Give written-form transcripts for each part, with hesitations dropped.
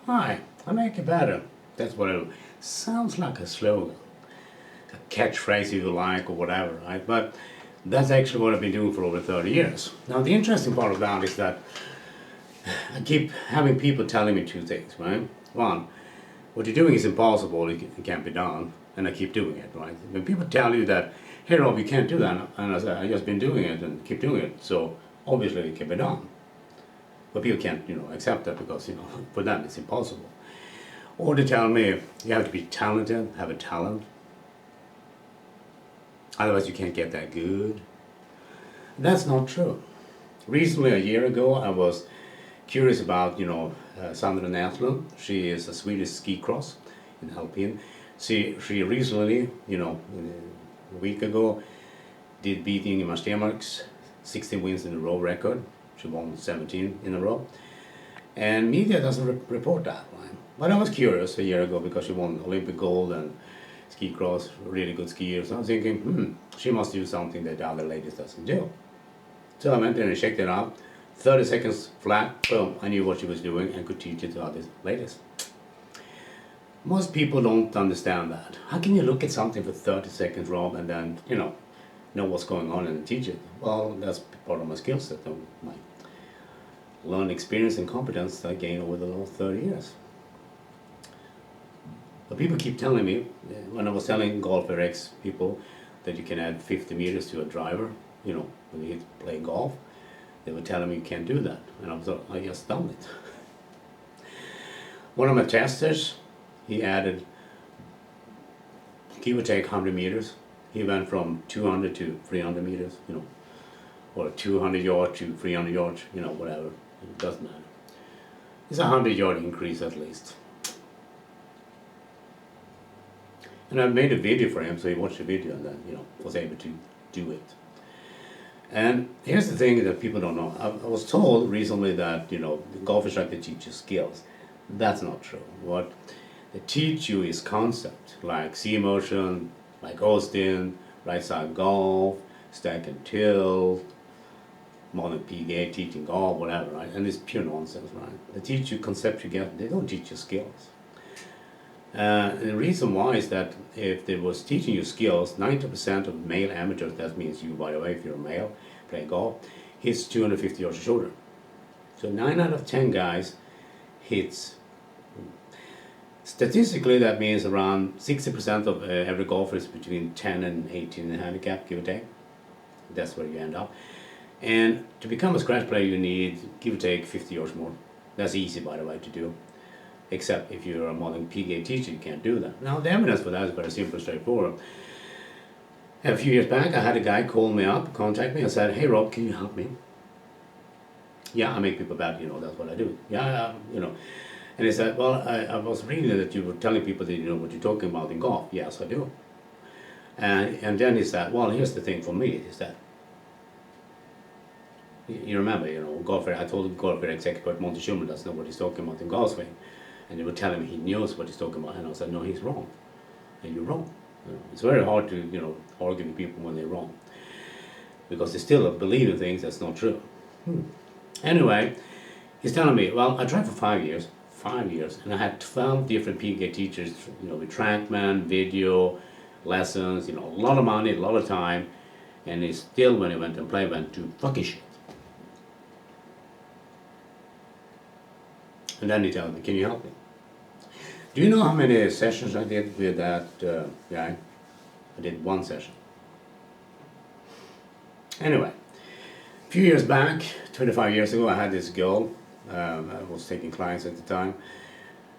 Hi, I make it better. That's what it sounds like a slogan, a catchphrase if you like, or whatever, right? But that's actually what I've been doing for over 30 years. Now, the interesting part of that is that I keep having people telling me two things, right? One, what you're doing is impossible, it can't be done, and I keep doing it, right? When people tell you that, hey Rob, you can't do that, and I say, I just been doing it and keep doing it, so obviously it can be done. But people can't, accept that because, for them it's impossible. Or they tell me you have to be talented, have a talent, otherwise you can't get that good. That's not true. Recently, a year ago, I was curious about, Sandra Näslund. She is a Swedish skicross in Alpine. She recently, a week ago, did beating in stenmarks, 16 wins in a row record. She won 17 in a row. And media doesn't report that, right? But I was curious a year ago because she won Olympic gold and ski cross, really good skier. So I was thinking, she must do something that the other ladies doesn't do. So I went in and checked it out. 30 seconds flat, boom, I knew what she was doing and could teach it to other ladies. Most people don't understand that. How can you look at something for 30 seconds, Rob, and then, know what's going on and teach it? Well, that's part of my skill set, my learned experience and competence I gained over the last 30 years. But people keep telling me, when I was telling Golf RX people that you can add 50 meters to a driver, when you play golf, they were telling me you can't do that. And I just done it. One of my testers, he added, give or take 100 meters. He went from 200 to 300 meters, or 200 yards to 300 yards, whatever. It doesn't matter. It's a 100-yard increase at least. And I made a video for him, so he watched the video and then, was able to do it. And here's the thing that people don't know. I was told recently that, the golf instructor teaches skills. That's not true. What they teach you is concept, like cmotion, like Austin, right side golf, stack and tilt, modern PGA, teaching golf, whatever, right? And it's pure nonsense, right? They teach you conceptual, they don't teach you skills. And the reason why is that if they was teaching you skills, 90% of male amateurs, that means you, by the way, if you're a male playing golf, hits 250 yards shorter. So 9 out of 10 guys hits. Statistically, that means around 60% of every golfer is between 10 and 18 in handicap, give or take. That's where you end up. And to become a scratch player, you need, give or take, 50 yards more. That's easy, by the way, to do. Except if you're a modern PGA teacher, you can't do that. Now, the evidence for that is very simple and straightforward. A few years back, I had a guy call me up, contact me, and said, hey, Rob, can you help me? Yeah, I make people bet, that's what I do. Yeah, And he said, well, I was reading that you were telling people that you know what you're talking about in golf. Yes, I do. And then he said, well, here's the thing for me, is that, you remember, golfer, I told the golfer executive Monty Schumann doesn't know what he's talking about in golf swing. And they were telling me he knows what he's talking about, and I said, no, he's wrong. And you're wrong. It's very hard to, argue with people when they're wrong. Because they still believe in things that's not true. Anyway, he's telling me, well, I tried for 5 years, and I had 12 different PGA teachers, with trackman, video, lessons, a lot of money, a lot of time, and he still, when he went and played, went to fucking shit. And then he tells me, can you help me? Do you know how many sessions I did with that guy? I did 1 session. Anyway, a few years back, 25 years ago, I had this girl. I was taking clients at the time.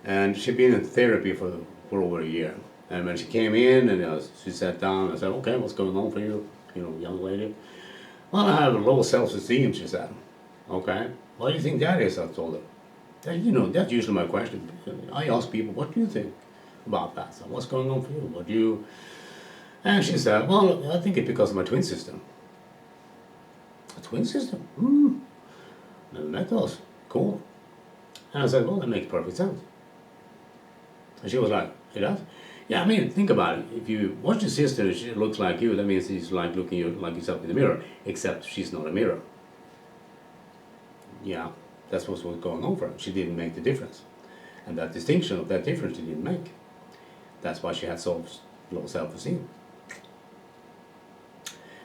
And she'd been in therapy for over a year. And when she came in and she sat down, I said, okay, what's going on for you, young lady? Well, I have a low self-esteem, she said. Okay, why do you think that is? I told her. That's usually my question. I ask people, what do you think about that? So what's going on for you? And she said, well, I think it's because of my twin system. A twin system? Never met those. Cool. And I said, well, that makes perfect sense. And she was like, it does? Yeah, I mean, think about it. If you watch your sister and she looks like you, that means she's like looking like yourself in the mirror, except she's not a mirror. Yeah. That's what was going on for her. She didn't make the difference. And that distinction of that difference she didn't make. That's why she had so low self-esteem.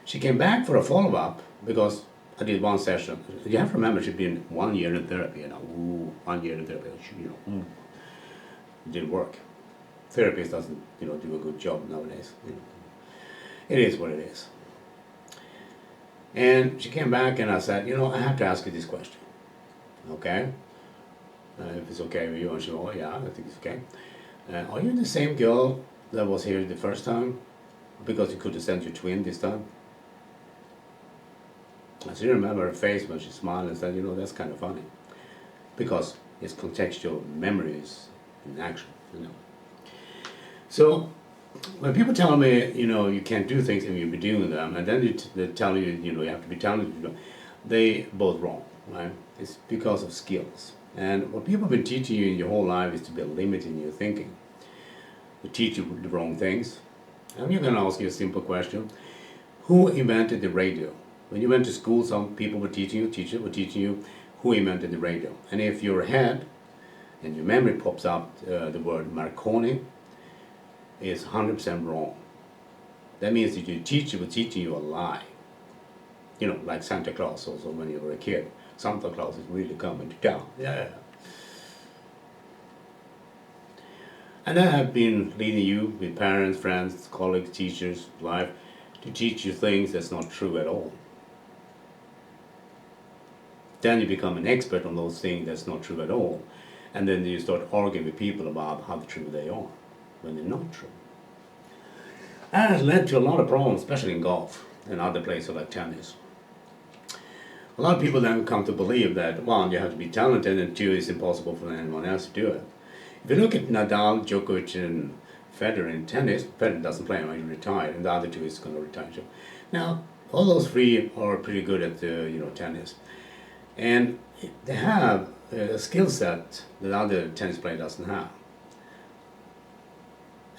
She came back for a follow-up because I did one session. You have to remember she'd been 1 year in therapy, 1 year in therapy, it didn't work. Therapist doesn't, do a good job nowadays. It is what it is. And she came back and I said, I have to ask you this question. Okay? If it's okay with you. And she said, oh yeah, I think it's okay. Are you the same girl that was here the first time? Because you could have sent your twin this time? I still remember her face when she smiled and said, that's kind of funny. Because it's contextual memories in action, So, when people tell me, you can't do things and you'll be doing them, and then they tell you, you have to be talented, they both wrong, right? It's because of skills. And what people have been teaching you in your whole life is to be limiting your thinking. They teach you the wrong things. I'm going to ask you a simple question. Who invented the radio? When you went to school, some people were teaching you, teachers were teaching you who invented the radio. And if your head and your memory pops up the word Marconi, is 100% wrong. That means that your teacher was teaching you a lie. Like Santa Claus also when you were a kid. Santa Claus is really coming to town. Yeah. And I have been leading you with parents, friends, colleagues, teachers, life, to teach you things that's not true at all. Then you become an expert on those things that's not true at all. And then you start arguing with people about how true they are, when they're not true. That has led to a lot of problems, especially in golf and other places like tennis. A lot of people then come to believe that, one, you have to be talented, and two, it's impossible for anyone else to do it. If you look at Nadal, Djokovic, and Federer in tennis, Federer doesn't play anymore, he's retired, and the other two is going to retire too. Now, all those three are pretty good at tennis. And they have a skill set that other tennis player doesn't have.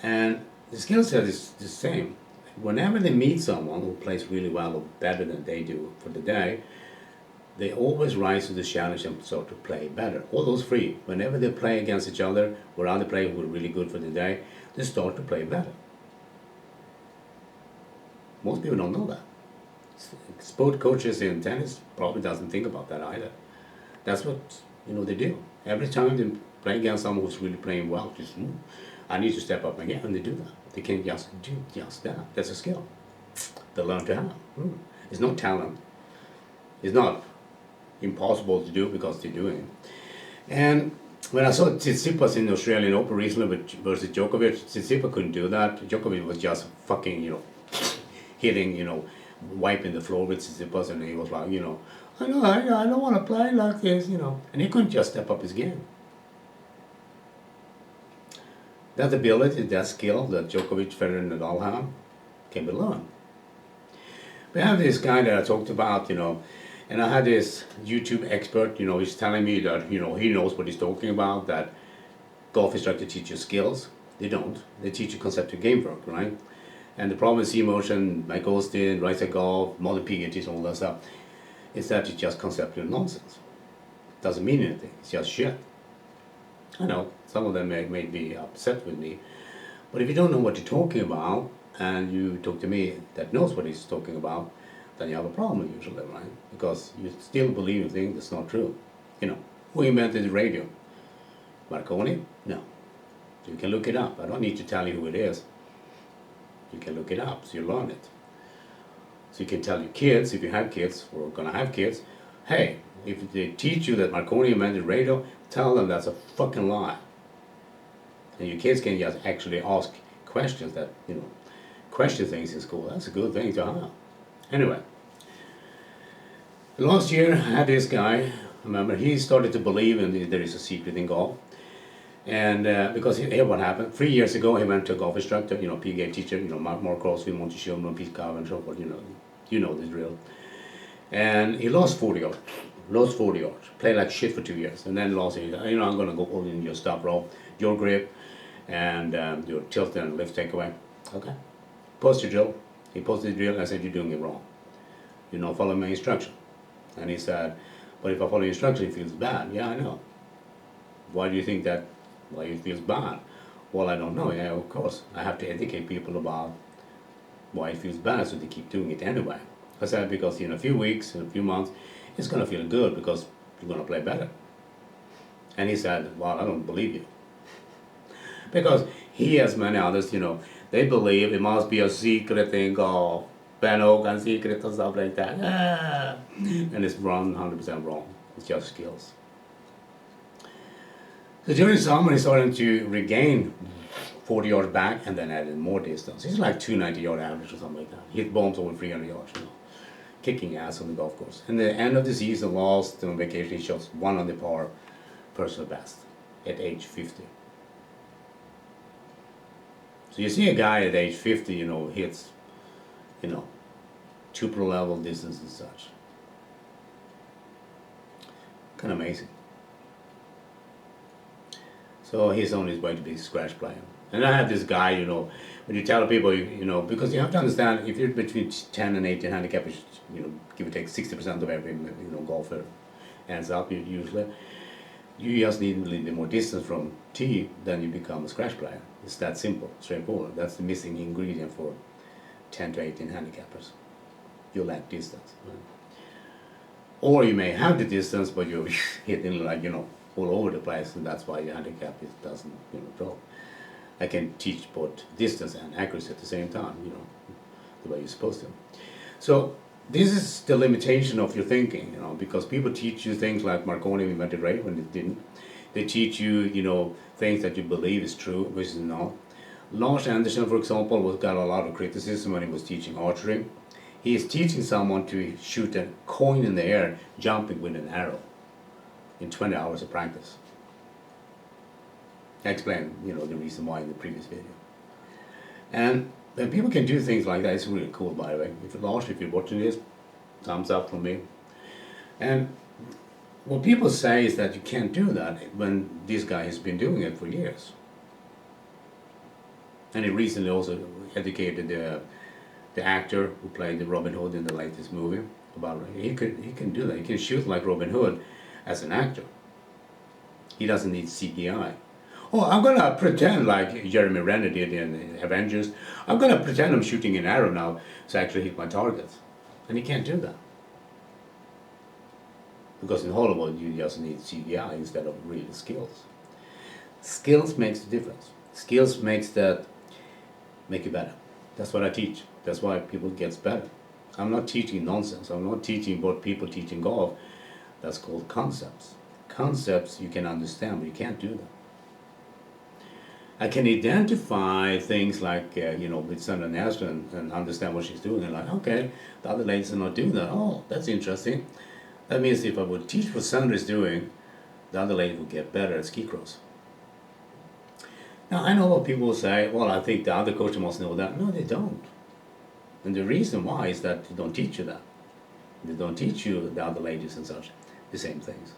And the skill set is the same. Whenever they meet someone who plays really well or better than they do for the day, they always rise to the challenge and start to play better. All those three, whenever they play against each other or other players who are really good for the day, they start to play better. Most people don't know that. Sport coaches in tennis probably doesn't think about that either. That's what they do. Every time they play against someone who's really playing well, I need to step up again, and they do that. They can just do just that. That's a skill they learn to have. It's not talent. It's not impossible to do because they're doing it. And when I saw Tsitsipas in the Australian Open recently versus Djokovic, Tsitsipas couldn't do that. Djokovic was just fucking, hitting, wiping the floor with Tsitsipas, and he was like, I don't want to play like this, And he couldn't just step up his game. That ability, that skill that Djokovic, Federer, and Nadal have can be learned. We have this guy that I talked about, and I had this YouTube expert, he's telling me that, he knows what he's talking about, that golf instructors teach you skills. They don't. They teach you conceptual game work, right? And the problem with cmotion, Mike Austin, Right Side Golf, modern PGTs, all that stuff, is that it's just conceptual nonsense. It doesn't mean anything. It's just shit. I know, some of them may be upset with me, but if you don't know what you're talking about, and you talk to me that knows what he's talking about, then you have a problem usually, right? Because you still believe in things that's not true. Who invented the radio? Marconi? No. You can look it up. I don't need to tell you who it is. You can look it up, so you learn it. So you can tell your kids, if you have kids, or are gonna have kids, hey, if they teach you that Marconi invented radio, tell them that's a fucking lie. And your kids can just actually ask questions that, question things in school. That's a good thing to have. Anyway, last year I had this guy, remember, he started to believe there is a secret in golf. And because here what happened, 3 years ago he went to a golf instructor, PGA teacher, Mark Crosby, Monty Shulman, Pete Carver, and so forth, you know the drill. And he lost 40 yards. Played like shit for 2 years. And then lost it. I'm going to go all in your stop roll, your grip, and your tilt and lift takeaway. Okay. Post your drill. He posted the drill, and I said, you're doing it wrong. You're not following my instruction. And he said, but if I follow your instruction, it feels bad. Yeah, I know. Why do you think that Why it feels bad? Well, I don't know. Yeah, of course. I have to educate people about why it feels bad, so they keep doing it anyway. I said because in a few weeks, in a few months, it's gonna feel good because you're gonna play better. And he said, well, I don't believe you. Because he, as many others, they believe it must be a secret thing called Ben Hogan secret or stuff like that. And it's wrong, 100% wrong. It's just skills. So during summer, he's starting to regain 40 yards back and then added more distance. He's like 290-yard average or something like that. He hit bombs over 300 yards, kicking ass on the golf course. And the end of the season, last on vacation, he shot 1 on the par personal best at age 50. So you see a guy at age 50, hits, super level distance and such. Kind of amazing. So he's on his way to be a scratch player. And I have this guy, when you tell people, because you have to understand, if you're between 10 and 18 handicap, give or take 60% of every, golfer ends up usually. You just need a little bit more distance from tee, then you become a scratch player. It's that simple, straightforward. That's the missing ingredient for 10 to 18 handicappers. You lack distance. Right? Or you may have the distance, but you're hitting all over the place, and that's why your handicap doesn't drop. I can teach both distance and accuracy at the same time, the way you're supposed to. So this is the limitation of your thinking, because people teach you things like Marconi invented radio when it didn't. They teach you, things that you believe is true, which is not. Lars Andersen, for example, got a lot of criticism when he was teaching archery. He is teaching someone to shoot a coin in the air, jumping with an arrow, in 20 hours of practice. I explained, the reason why in the previous video. And when people can do things like that, it's really cool, by the way. Lars, if you're watching this, thumbs up from me. And what people say is that you can't do that when this guy has been doing it for years. And he recently also educated the actor who played the Robin Hood in the latest movie. He can do that. He can shoot like Robin Hood as an actor. He doesn't need CGI. Oh, I'm gonna pretend like Jeremy Renner did in Avengers. I'm gonna pretend I'm shooting an arrow now to actually hit my targets. And he can't do that. Because in Hollywood you just need CGI instead of real skills. Skills makes the difference. Skills make you better. That's what I teach. That's why people get better. I'm not teaching nonsense. I'm not teaching what people teach in golf. That's called concepts. Concepts you can understand, but you can't do them. I can identify things like, with Sandra Näslund and understand what she's doing. And like, okay, the other ladies are not doing that. Oh, that's interesting. That means if I would teach what Sandra is doing, the other lady would get better at skicross. Now, I know what people will say, well, I think the other coach must know that. No, they don't. And the reason why is that they don't teach you that. They don't teach you, the other ladies and such, the same things.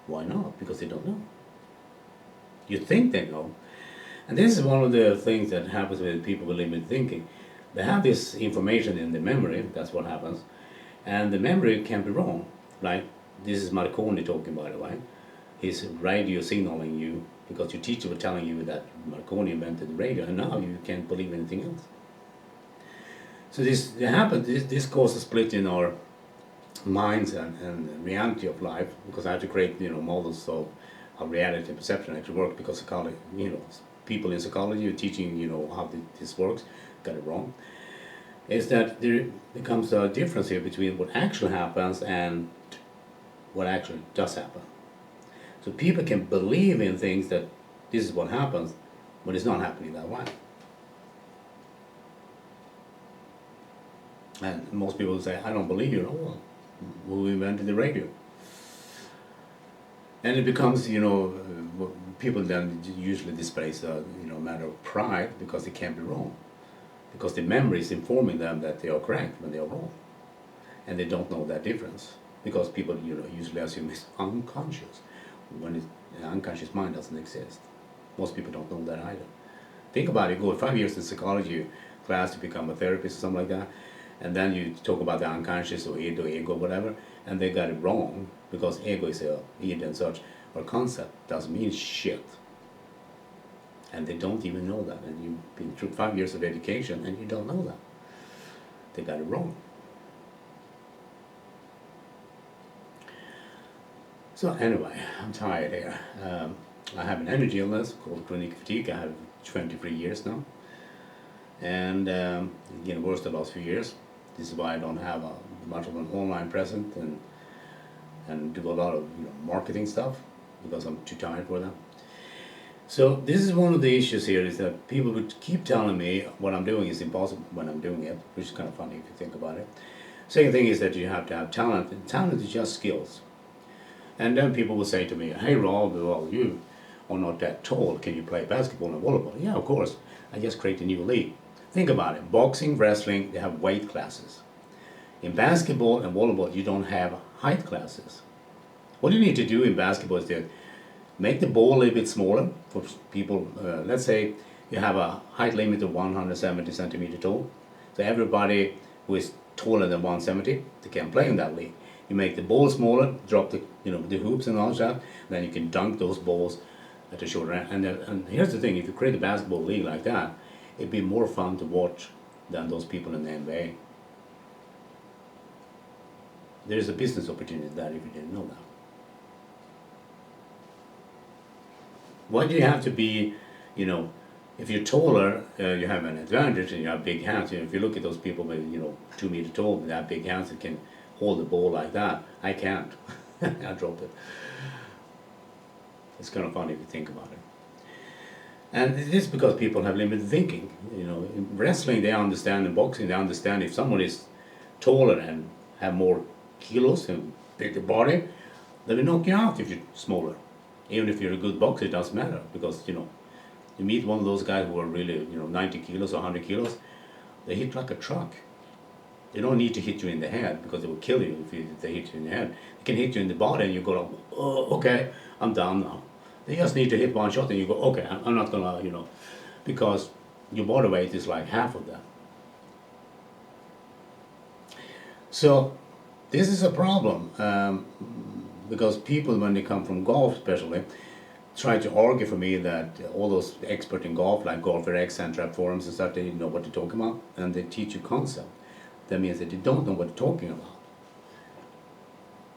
Why not? Because they don't know. You think they know. And this is one of the things that happens with people with limited thinking. They have this information in the memory, that's what happens, and the memory can be wrong. Like, this is Marconi talking, by the way. He's radio signaling you, because your teacher was telling you that Marconi invented the radio, and now you can't believe anything else. So this causes a split in our minds and reality of life, because I have to create models of how reality and perception actually work, because psychology, people in psychology are teaching how this works, got it wrong, is that there becomes a difference here between what actually happens and what actually does happen. So people can believe in things that this is what happens, but it's not happening that way. And most people say, I don't believe you. Oh, well, who invented the radio? And it becomes, people then usually displays a matter of pride, because it can't be wrong. Because the memory is informing them that they are correct when they are wrong. And they don't know that difference. Because people usually assume it's unconscious, when the unconscious mind doesn't exist. Most people don't know that either. Think about it, go 5 years in psychology class to become a therapist or something like that, and then you talk about the unconscious or ego, whatever, and they got it wrong, because ego is a id and such, or concept doesn't mean shit. And they don't even know that. And you've been through 5 years of education and you don't know that. They got it wrong. So anyway, I'm tired here. I have an energy illness called chronic fatigue. I have 23 years now. And it's getting worse the last few years. This is why I don't have much of an online presence and do a lot of marketing stuff, because I'm too tired for that. So this is one of the issues here, is that people would keep telling me what I'm doing is impossible when I'm doing it, which is kind of funny if you think about it. Second thing is that you have to have talent, and talent is just skills. And then people will say to me, hey Rob, well, you are not that tall, can you play basketball and volleyball? Yeah, of course, I just create a new league. Think about it, boxing, wrestling, they have weight classes. In basketball and volleyball, you don't have height classes. What you need to do in basketball is to make the ball a little bit smaller for people. Let's say you have a height limit of 170 centimeter tall. So everybody who is taller than 170, they can play in that league. You make the ball smaller, drop the the hoops and all that, then you can dunk those balls at the shorter end. And here's the thing: if you create a basketball league like that, it'd be more fun to watch than those people in the NBA. There's a business opportunity there if you didn't know that. Why do you have to be, if you're taller, you have an advantage and you have big hands. If you look at those people with, 2 meter tall, with that big hands that can hold the ball like that, I can't. I drop it. It's kind of funny if you think about it. And it is because people have limited thinking. In wrestling they understand, in boxing they understand if someone is taller and have more kilos and bigger body, they will knock you out if you're smaller. Even if you're a good boxer, it doesn't matter, because you meet one of those guys who are really 90 kilos or 100 kilos, they hit like a truck. They don't need to hit you in the head, because they will kill you if they hit you in the head. They can hit you in the body and you go, oh, okay, I'm done now. They just need to hit one shot and you go, okay, I'm not gonna, because your body weight is like half of that. So this is a problem, because people, when they come from golf especially, try to argue for me that all those experts in golf, like Golfer X, Sandra forums and stuff, they know what they're talking about, and they teach you concept. That means that they don't know what they're talking about.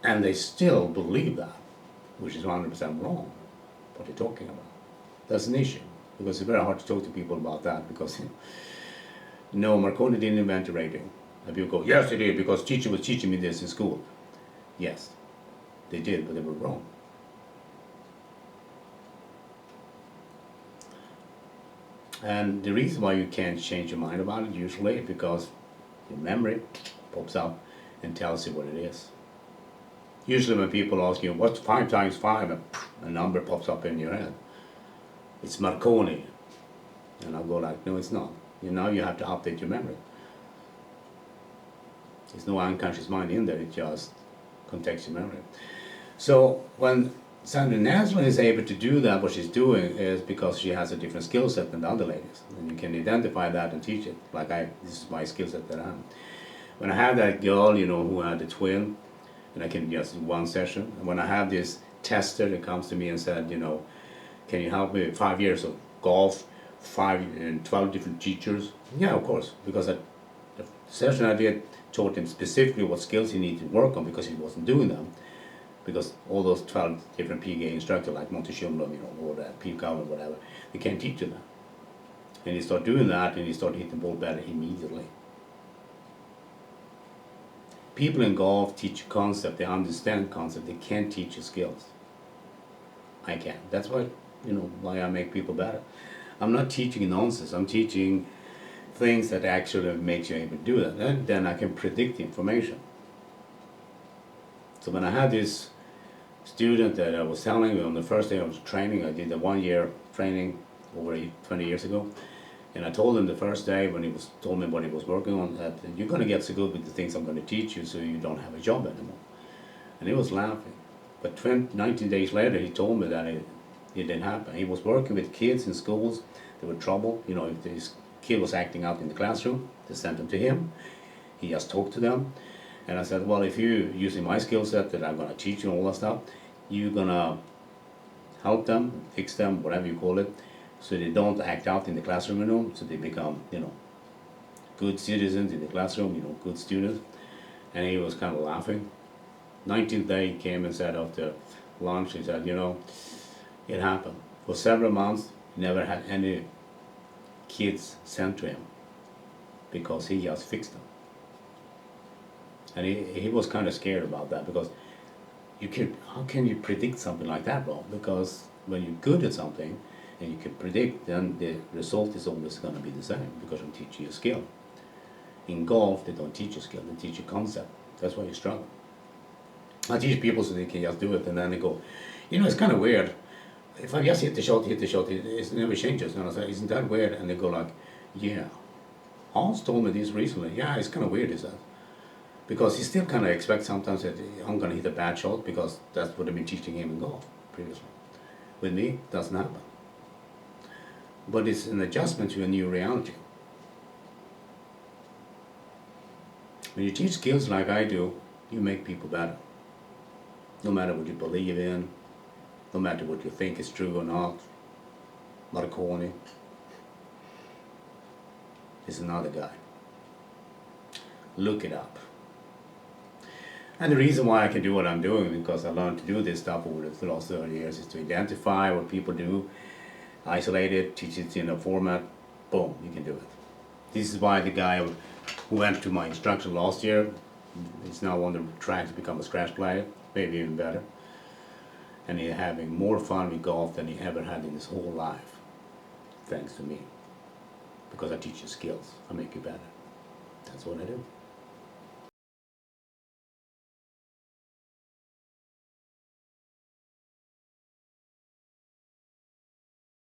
And they still believe that, which is 100% wrong, what they're talking about. That's an issue, because it's very hard to talk to people about that, because no, Marconi didn't invent the radio. And people go, yes, he did, because teacher was teaching me this in school. Yes, they did, but they were wrong. And the reason why you can't change your mind about it usually is because your memory pops up and tells you what it is. Usually when people ask you, what's 5 times 5? And a number pops up in your head. It's Marconi. And I'll go like, no, it's not. Now you have to update your memory. There's no unconscious mind in there, it just contextual memory. So when Sandra Näslund is able to do that, what she's doing is because she has a different skill set than the other ladies. And you can identify that and teach it. Like this is my skill set that I have. When I have that girl, who had a twin, and I can just do one session. And when I have this tester that comes to me and said, can you help me with 5 years of golf, 12 different teachers? Yeah, of course, because the session I did taught him specifically what skills he needed to work on, because he wasn't doing them. Because all those 12 different PGA instructors, like Monty Schumblom, or bcome or whatever, they can't teach you that. And he started doing that, and he started hitting the ball better immediately. People in golf teach you concept, they understand concept, they can't teach you skills. I can. That's why, why I make people better. I'm not teaching nonsense, I'm teaching things that actually makes you able to do that. And then I can predict the information. So when I had this student that I was telling you on the first day I was training, I did a 1-year training over 20 years ago, and I told him the first day when he told me what he was working on, that you're going to get so good with the things I'm going to teach you so you don't have a job anymore. And he was laughing. But 19 days later he told me that it didn't happen. He was working with kids in schools that were trouble. If this kid was acting out in the classroom, they sent them to him. He just talked to them. And I said, well, if you're using my skill set that I'm going to teach you all that stuff, you're going to help them, fix them, whatever you call it, so they don't act out in the classroom, you know, so they become, you know, good citizens in the classroom, you know, good students. And he was kind of laughing. 19th day he came and said after lunch, he said, you know, it happened. For several months, he never had any kids sent to him because he just fixed them. And he was kind of scared about that because how can you predict something like that, bro? Because when you're good at something and you can predict, then the result is always going to be the same because they teach you a skill. In golf, they don't teach you skill, they teach you concept. That's why you struggle. I teach people so they can just do it, and then they go, you know, it's kind of weird. If I just hit the shot, it never changes. And I say, isn't that weird? And they go like, yeah. Hans told me this recently. Yeah, it's kind of weird, he said. Because he still kind of expects sometimes that I'm going to hit a bad shot because that's what I've been teaching him in golf previously. With me, it doesn't happen. But it's an adjustment to a new reality. When you teach skills like I do, you make people better. No matter what you believe in, no matter what you think is true or not. Marconi is another guy. Look it up. And the reason why I can do what I'm doing, because I learned to do this stuff over the last 30 years, is to identify what people do, isolate it, teach it in a format, boom, you can do it. This is why the guy who went to my instruction last year is now on the track to become a scratch player, maybe even better. And he's having more fun with golf than he ever had in his whole life, thanks to me. Because I teach you skills, I make you better. That's what I do.